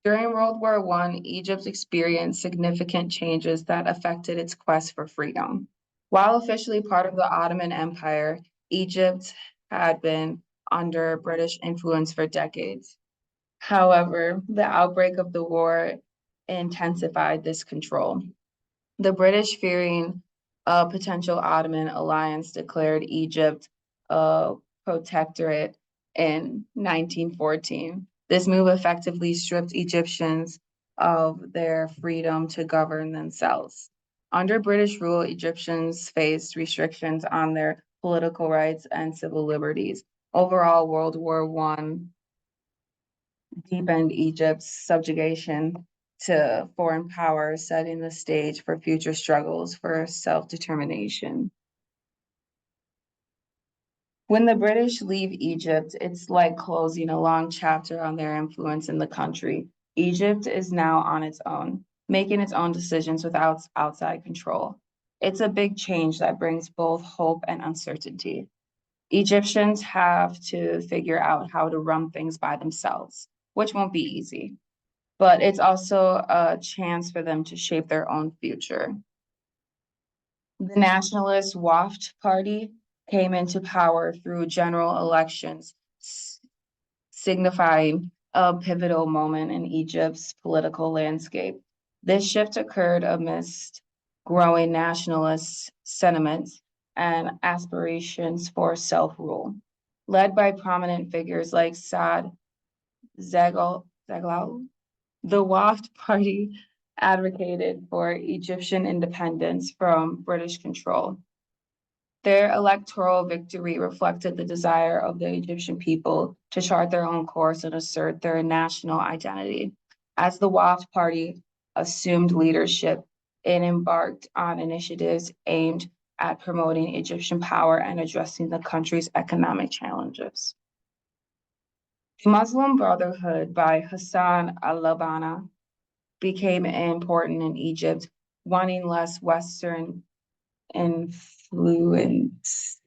During World War I, Egypt experienced significant changes that affected its quest for freedom. While officially part of the Ottoman Empire, Egypt had been under British influence for decades. However, the outbreak of the war intensified this control. The British, fearing a potential Ottoman alliance, declared Egypt a protectorate in 1914. This move effectively stripped Egyptians of their freedom to govern themselves. Under British rule, Egyptians faced restrictions on their political rights and civil liberties. Overall, World War I deepened Egypt's subjugation to foreign powers, setting the stage for future struggles for self-determination. When the British leave Egypt, it's like closing a long chapter on their influence in the country. Egypt is now on its own, making its own decisions without outside control. It's a big change that brings both hope and uncertainty. Egyptians have to figure out how to run things by themselves, which won't be easy, but it's also a chance for them to shape their own future. The nationalist Waft Party came into power through general elections, signifying a pivotal moment in Egypt's political landscape. This shift occurred amidst growing nationalist sentiments and aspirations for self-rule. Led by prominent figures like Saad Zaghloul, the Waft Party advocated for Egyptian independence from British control. Their electoral victory reflected the desire of the Egyptian people to chart their own course and assert their national identity. As the Waft Party assumed leadership, it embarked on initiatives aimed at promoting Egyptian power and addressing the country's economic challenges. The Muslim Brotherhood by Hassan al-Banna became important in Egypt, wanting less Western influences.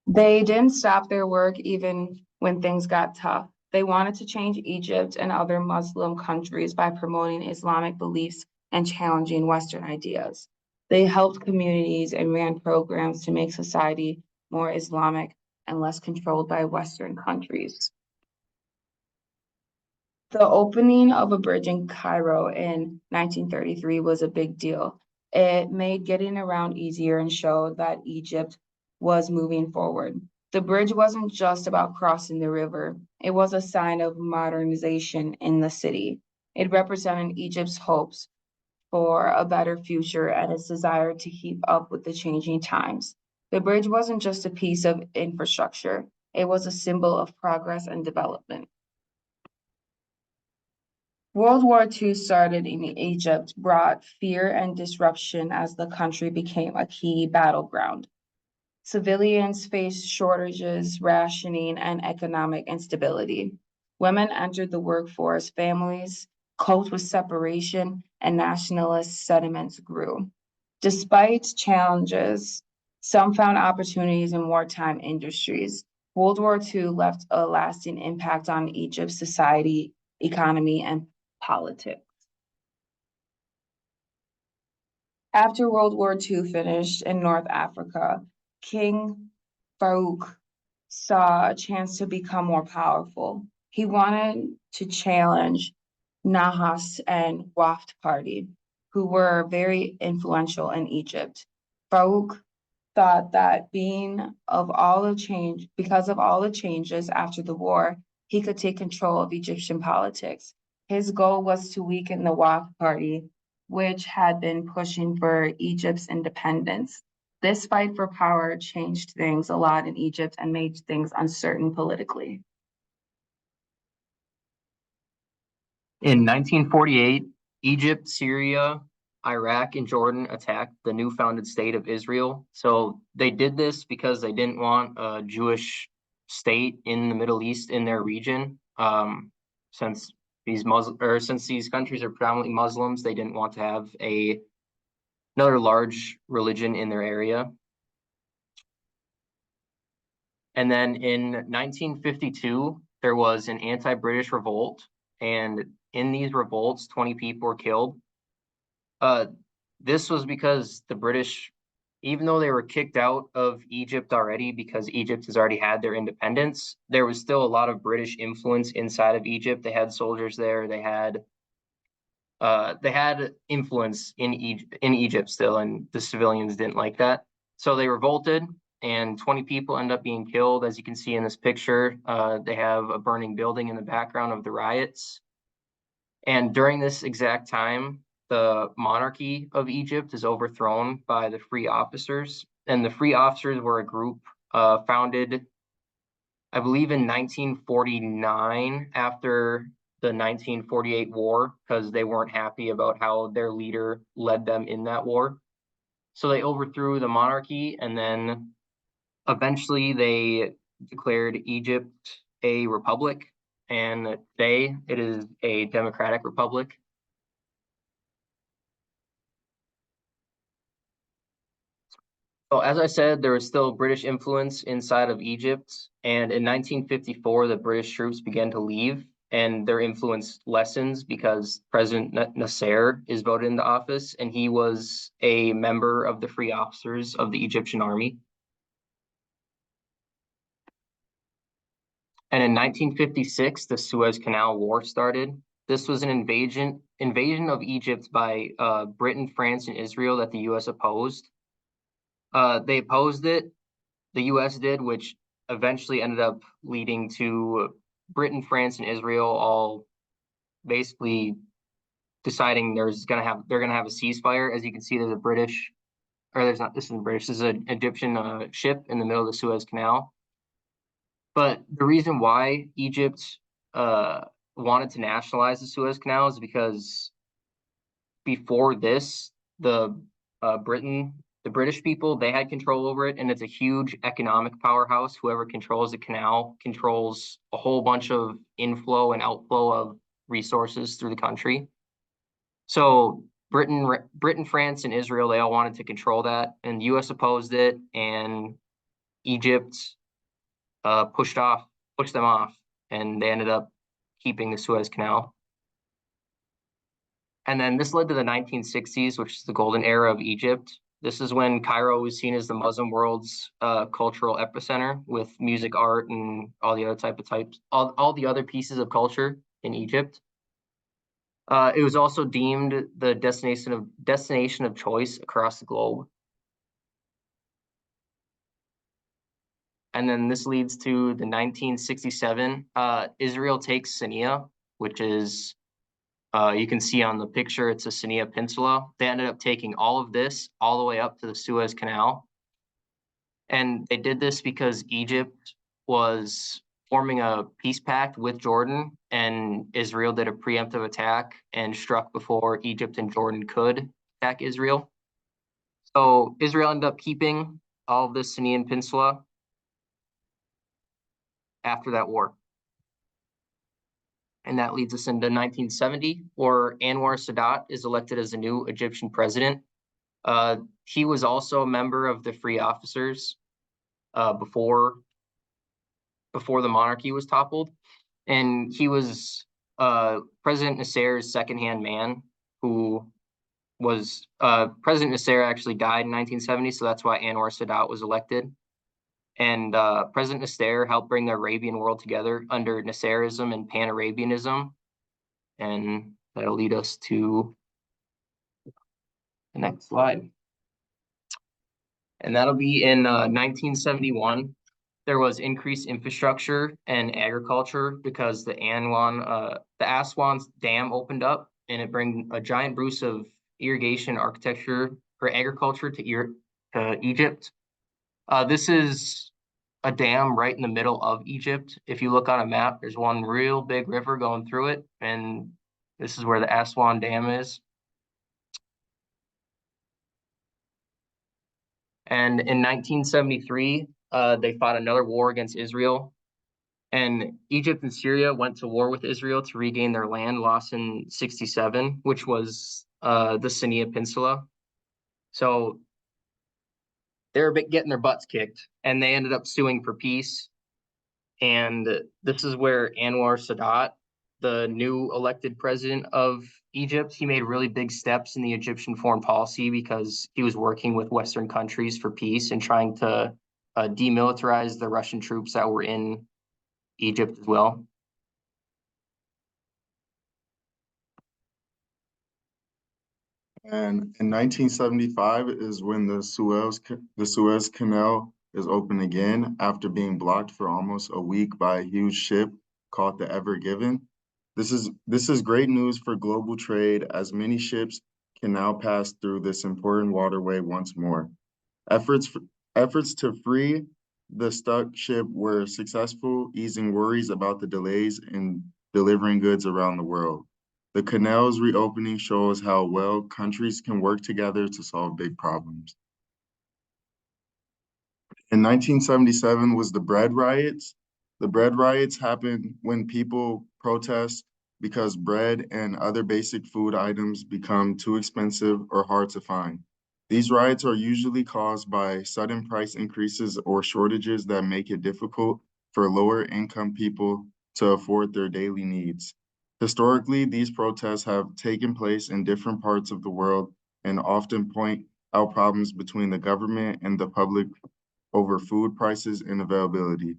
They didn't stop their work even when things got tough. They wanted to change Egypt and other Muslim countries by promoting Islamic beliefs and challenging Western ideas. They helped communities and ran programs to make society more Islamic and less controlled by Western countries. The opening of a bridge in Cairo in 1933 was a big deal. It made getting around easier and showed that Egypt was moving forward. The bridge wasn't just about crossing the river, it was a sign of modernization in the city. It represented Egypt's hopes for a better future and its desire to keep up with the changing times. The bridge wasn't just a piece of infrastructure, it was a symbol of progress and development. World War II started in Egypt, brought fear and disruption as the country became a key battleground. Civilians faced shortages, rationing, and economic instability. Women entered the workforce, families coped with separation, and nationalist sentiments grew. Despite challenges, some found opportunities in wartime industries. World War II left a lasting impact on Egypt's society, economy, and politics. After World War II finished in North Africa, King Farouk saw a chance to become more powerful. He wanted to challenge Nahas and Waft Party, who were very influential in Egypt. Farouk thought that because of all the changes after the war, he could take control of Egyptian politics. His goal was to weaken the Waft Party, which had been pushing for Egypt's independence. This fight for power changed things a lot in Egypt and made things uncertain politically. In 1948, Egypt, Syria, Iraq, and Jordan attacked the new founded state of Israel. So they did this because they didn't want a Jewish state in the Middle East in their region. Since these countries are predominantly Muslims, they didn't want to have another large religion in their area. And then in 1952, there was an anti-British revolt, and in these revolts, 20 people were killed. This was because the British, even though they were kicked out of Egypt already because Egypt has already had their independence, there was still a lot of British influence inside of Egypt. They had soldiers there. They had influence in Egypt still, and the civilians didn't like that. So they revolted, and 20 people end up being killed. As you can see in this picture, they have a burning building in the background of the riots. And during this exact time, the monarchy of Egypt is overthrown by the free officers. And the free officers were a group founded, I believe, in 1949 after the 1948 war, because they weren't happy about how their leader led them in that war. So they overthrew the monarchy, and then eventually they declared Egypt a republic, and today it is a democratic republic. So as I said, there was still British influence inside of Egypt, and in 1954, the British troops began to leave, and their influence lessens because President Nasser is voted into office, and he was a member of the free officers of the Egyptian army. And in 1956, the Suez Canal War started. This was an invasion of Egypt by Britain, France, and Israel that the U.S. opposed. They opposed it, the US did, which eventually ended up leading to Britain, France, and Israel all basically deciding they're gonna have a ceasefire. As you can see, there's a British, or there's not, this isn't British, this is an Egyptian ship in the middle of the Suez Canal. But the reason why Egypt uh, wanted to nationalize the Suez Canal is because before this, the Britain, the British people, they had control over it, and it's a huge economic powerhouse. Whoever controls the canal controls a whole bunch of inflow and outflow of resources through the country. So Britain, France, and Israel, they all wanted to control that, and the U.S. opposed it, and Egypt pushed them off, and they ended up keeping the Suez Canal. And then this led to the 1960s, which is the golden era of Egypt. This is when Cairo was seen as the Muslim world's cultural epicenter with music, art, and all the other all the other pieces of culture in Egypt. It was also deemed the destination of choice across the globe. And then this leads to the 1967. Israel takes Sinai, which is you can see on the picture, it's a Sinai Peninsula. They ended up taking all of this all the way up to the Suez Canal. And they did this because Egypt was forming a peace pact with Jordan, and Israel did a preemptive attack and struck before Egypt and Jordan could attack Israel. So Israel ended up keeping all of the Sinai Peninsula after that war. And that leads us into 1970, where Anwar Sadat is elected as the new Egyptian president. He was also a member of the free officers before the monarchy was toppled, and he was President Nasser's second-hand man, who was President Nasser actually died in 1970, so that's why Anwar Sadat was elected. And President Nasser helped bring the Arabian world together under Nasserism and Pan-Arabianism, and that'll lead us to the next slide. And that'll be in 1971. There was increased infrastructure and agriculture because the Aswan Dam opened up, and it bring a giant boost of irrigation architecture for agriculture to Egypt. This is a dam right in the middle of Egypt. If you look on a map, there's one real big river going through it, and this is where the Aswan Dam is. And in 1973, they fought another war against Israel. And Egypt and Syria went to war with Israel to regain their land lost in 67, which was the Sinai Peninsula. So they were getting their butts kicked, and they ended up suing for peace. And this is where Anwar Sadat, the new elected president of Egypt, he made really big steps in the Egyptian foreign policy because he was working with Western countries for peace and trying to demilitarize the Russian troops that were in Egypt as well. And in 1975 is when the Suez Canal is open again after being blocked for almost a week by a huge ship called the Ever Given. This is great news for global trade as many ships can now pass through this important waterway once more. Efforts efforts to free the stuck ship were successful, easing worries about the delays in delivering goods around the world. The canal's reopening shows how well countries can work together to solve big problems. In 1977 was the bread riots. The bread riots happened when people protest because bread and other basic food items become too expensive or hard to find. These riots are usually caused by sudden price increases or shortages that make it difficult for lower income people to afford their daily needs. Historically, these protests have taken place in different parts of the world and often point out problems between the government and the public over food prices and availability.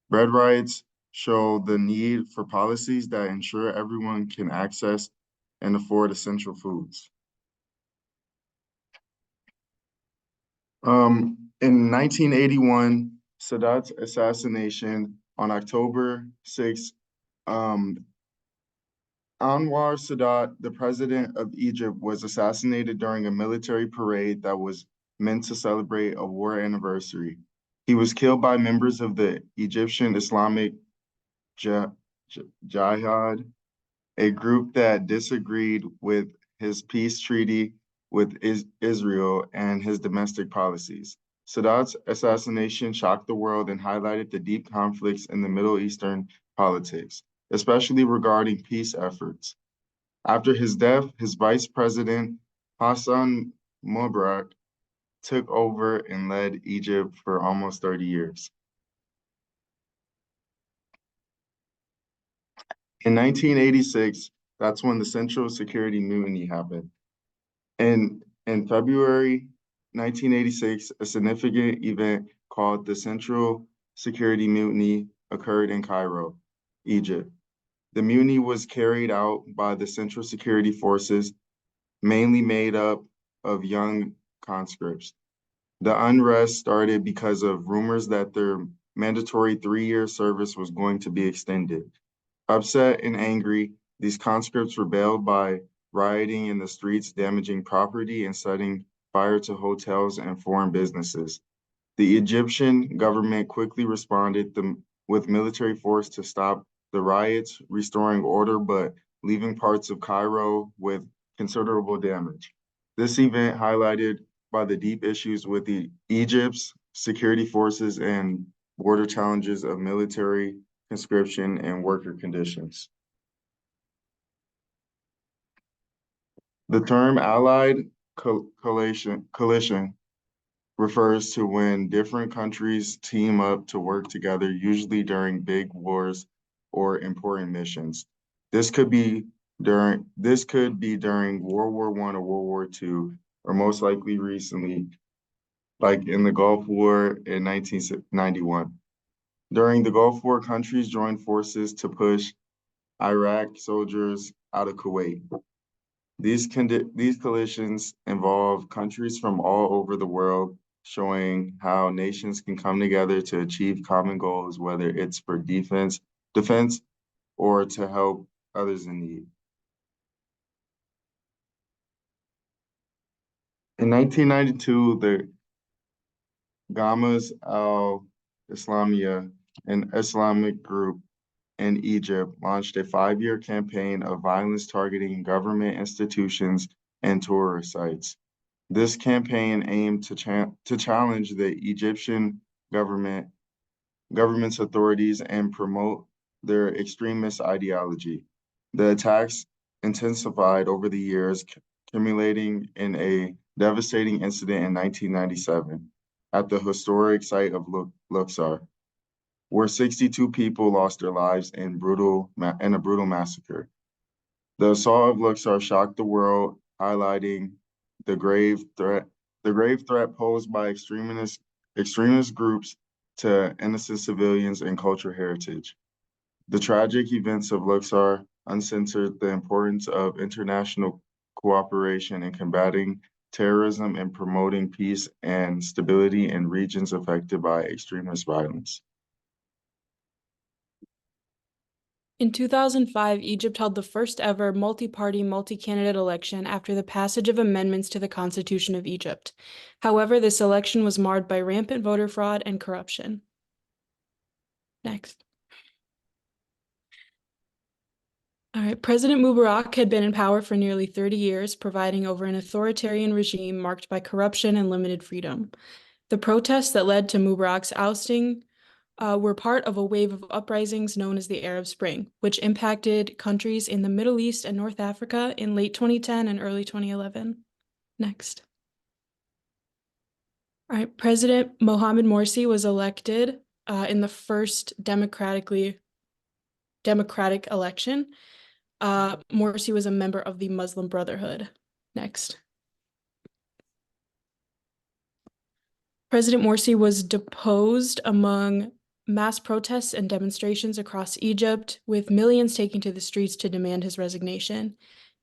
Bread riots show the need for policies that ensure everyone can access and afford essential foods. In 1981, Sadat's assassination on October 6th, Anwar Sadat, the president of Egypt, was assassinated during a military parade that was meant to celebrate a war anniversary. He was killed by members of the Egyptian Islamic Jihad, a group that disagreed with his peace treaty with Israel and his domestic policies. Sadat's assassination shocked the world and highlighted the deep conflicts in the Middle Eastern politics, especially regarding peace efforts. After his death, his vice president, Hassan Mubarak, took over and led Egypt for almost 30 years. In 1986, that's when the Central Security Mutiny happened. In February 1986, a significant event called the Central Security Mutiny occurred in Cairo, Egypt. The mutiny was carried out by the Central Security Forces, mainly made up of young conscripts. The unrest started because of rumors that their mandatory 3-year service was going to be extended. Upset and angry, these conscripts rebelled by rioting in the streets, damaging property, and setting fire to hotels and foreign businesses. The Egyptian government quickly responded with military force to stop the riots, restoring order, but leaving parts of Cairo with considerable damage. This event highlighted by the deep issues with Egypt's security forces and border challenges of military conscription and worker conditions. The term Allied coalition refers to when different countries team up to work together, usually during big wars or important missions. This could be during World War I or World War II, or most likely recently, like in the Gulf War in 1991. During the Gulf War, countries joined forces to push Iraq soldiers out of Kuwait. These coalitions involve countries from all over the world, showing how nations can come together to achieve common goals, whether it's for defense, or to help others in need. In 1992, the Gamas al-Islamiyah, an Islamic group in Egypt, launched a 5-year campaign of violence targeting government institutions and tourist sites. This campaign aimed to challenge the Egyptian government's authorities and promote their extremist ideology. The attacks intensified over the years, culminating in a devastating incident in 1997 at the historic site of Luxor. where 62 people lost their lives in a brutal massacre. The assault of Luxor shocked the world, highlighting the grave threat posed by extremist groups to innocent civilians and cultural heritage. The tragic events of Luxor uncensored the importance of international cooperation in combating terrorism and promoting peace and stability in regions affected by extremist violence. In 2005, Egypt held the first ever multi-party, multi-candidate election after the passage of amendments to the Constitution of Egypt. However, this election was marred by rampant voter fraud and corruption. Next. All right, President Mubarak had been in power for nearly 30 years, providing over an authoritarian regime marked by corruption and limited freedom. The protests that led to Mubarak's ousting were part of a wave of uprisings known as the Arab Spring, which impacted countries in the Middle East and North Africa in late 2010 and early 2011. Next. All right, President Mohamed Morsi was elected in the first democratic election. Morsi was a member of the Muslim Brotherhood. Next. President Morsi was deposed among mass protests and demonstrations across Egypt, with millions taking to the streets to demand his resignation.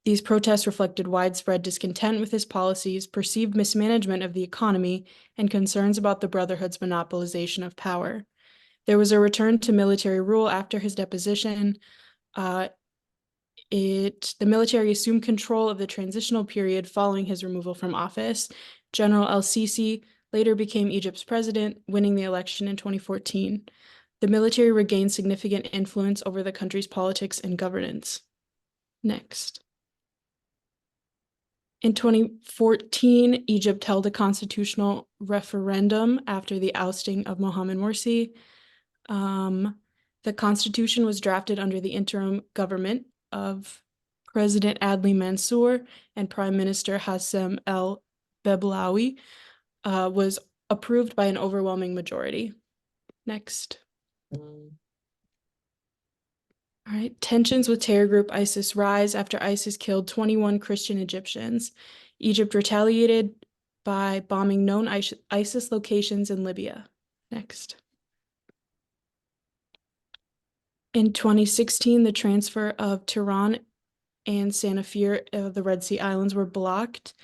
These protests reflected widespread discontent with his policies, perceived mismanagement of the economy, and concerns about the Brotherhood's monopolization of power. There was a return to military rule after his deposition. The military assumed control of the transitional period following his removal from office. General el-Sisi later became Egypt's president, winning the election in 2014. The military regained significant influence over the country's politics and governance. Next. In 2014, Egypt held a constitutional referendum after the ousting of Mohamed Morsi. The constitution was drafted under the interim government of President Adli Mansour and Prime Minister Hassem el-Beblawi, was approved by an overwhelming majority. Next. All right, tensions with terror group ISIS rise after ISIS killed 21 Christian Egyptians. Egypt retaliated by bombing known ISIS locations in Libya. Next. In 2016, the transfer of Tehran and Sanafir of the Red Sea Islands were blocked.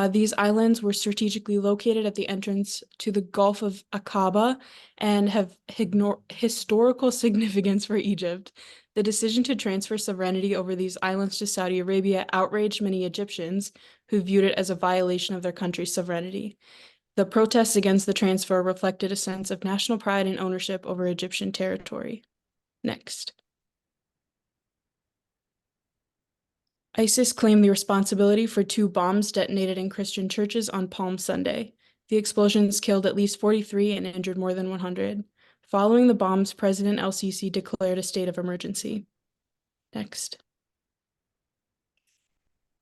These islands were strategically located at the entrance to the Gulf of Aqaba and have historical significance for Egypt. The decision to transfer sovereignty over these islands to Saudi Arabia outraged many Egyptians who viewed it as a violation of their country's sovereignty. The protests against the transfer reflected a sense of national pride and ownership over Egyptian territory. Next. ISIS claimed the responsibility for 2 bombs detonated in Christian churches on Palm Sunday. The explosions killed at least 43 and injured more than 100. Following the bombs, President el-Sisi declared a state of emergency. Next.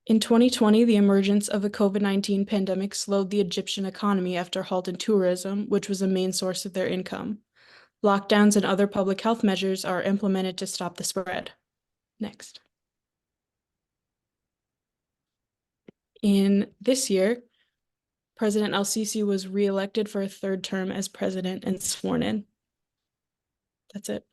In 2020, the emergence of the COVID-19 pandemic slowed the Egyptian economy after a halt in tourism, which was a main source of their income. Lockdowns and other public health measures are implemented to stop the spread. Next. In this year, President el-Sisi was re-elected for a 3rd term as president and sworn in. That's it.